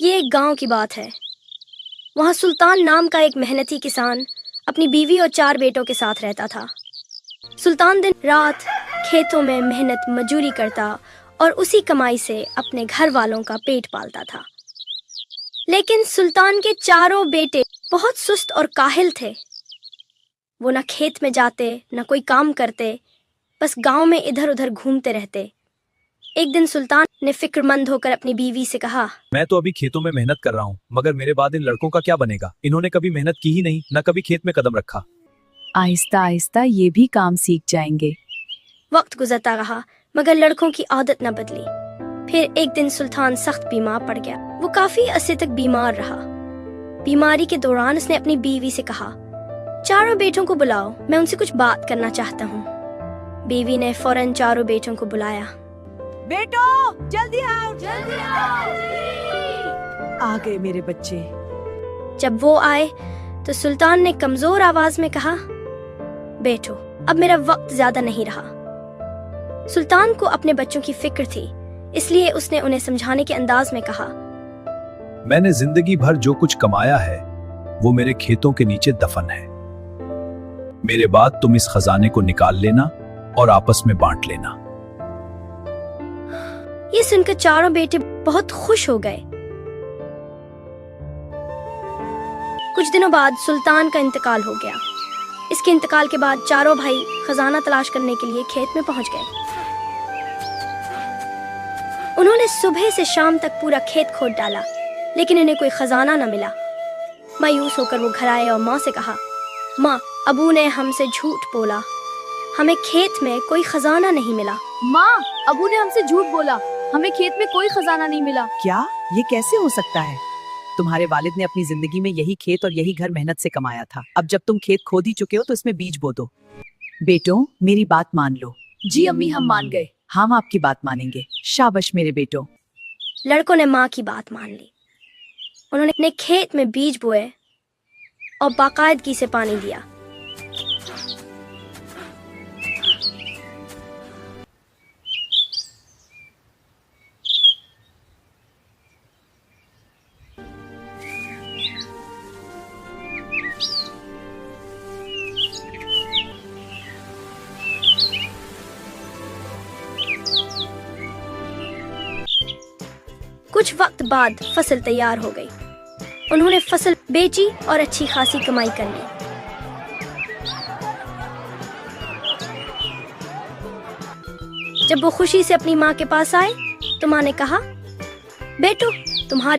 یہ ایک گاؤں کی بات ہے۔ وہاں سلطان نام کا ایک محنتی کسان اپنی بیوی اور 4 بیٹوں کے ساتھ رہتا تھا۔ سلطان دن رات کھیتوں میں محنت مزدوری کرتا اور اسی کمائی سے اپنے گھر والوں کا پیٹ پالتا تھا۔ لیکن سلطان کے 4 بیٹے بہت سست اور کاہل تھے۔ وہ نہ کھیت میں جاتے نہ کوئی کام کرتے، بس گاؤں میں ادھر ادھر گھومتے رہتے۔ ایک دن سلطان نے فکر مند ہو کر اپنی بیوی سے کہا، میں تو ابھی کھیتوں میں محنت کر رہا ہوں، مگر میرے بعد ان لڑکوں کا کیا بنے گا؟ انہوں نے کبھی محنت کی ہی نہیں، نہ کبھی کھیت میں قدم رکھا۔ آہستہ آہستہ یہ بھی کام سیکھ جائیں گے۔ وقت گزرتا رہا مگر لڑکوں کی عادت نہ بدلی۔ پھر ایک دن سلطان سخت بیمار پڑ گیا۔ وہ کافی عرصے تک بیمار رہا۔ بیماری کے دوران اس نے اپنی بیوی سے کہا، 4 بیٹوں کو بلاؤ، میں ان سے کچھ بات کرنا چاہتا ہوں۔ بیوی نے فوراً 4 بیٹوں کو بلایا۔ بیٹو جلدی آؤ، جلدی آؤ، آ گئے میرے بچے۔ جب وہ آئے تو سلطان نے کمزور آواز میں کہا، بیٹو اب میرا وقت زیادہ نہیں رہا۔ سلطان کو اپنے بچوں کی فکر تھی، اس لیے اس نے انہیں سمجھانے کے انداز میں کہا، میں نے زندگی بھر جو کچھ کمایا ہے وہ میرے کھیتوں کے نیچے دفن ہے۔ میرے بعد تم اس خزانے کو نکال لینا اور آپس میں بانٹ لینا۔ یہ سن کر 4 بیٹے بہت خوش ہو گئے۔ کچھ دنوں بعد سلطان کا انتقال ہو گیا۔ اس کے انتقال کے بعد 4 بھائی خزانہ تلاش کرنے کے لیے کھیت میں پہنچ گئے۔ انہوں نے صبح سے شام تک پورا کھیت کھود ڈالا، لیکن انہیں کوئی خزانہ نہ ملا۔ مایوس ہو کر وہ گھر آئے اور ماں سے کہا، ماں ابو نے ہم سے جھوٹ بولا، ہمیں کھیت میں کوئی خزانہ نہیں ملا۔ ماں ابو نے ہم سے جھوٹ بولا، ہمیں کھیت میں کوئی خزانہ نہیں ملا۔ کیا یہ کیسے ہو سکتا ہے؟ تمہارے والد نے اپنی زندگی میں یہی کھیت اور یہی گھر محنت سے کمایا تھا۔ اب جب تم کھیت کھود ہی چکے ہو تو اس میں بیج بو دو۔ بیٹوں میری بات مان لو۔ جی امی ہم مان گئے۔ ہم آپ کی بات مانیں گے۔ شاباش میرے بیٹوں۔ لڑکوں نے ماں کی بات مان لی۔ انہوں نے اپنے کھیت میں بیج بوئے اور باقاعدگی سے پانی دیا۔ کچھ وقت بعد فصل تیار ہو گئی۔ انہوں نے فصل بیچی اور اچھی خاصی کمائی کر لی۔ جب وہ خوشی سے اپنی ماں کے پاس آئے تو ماں نے کہا، بیٹو تمہاری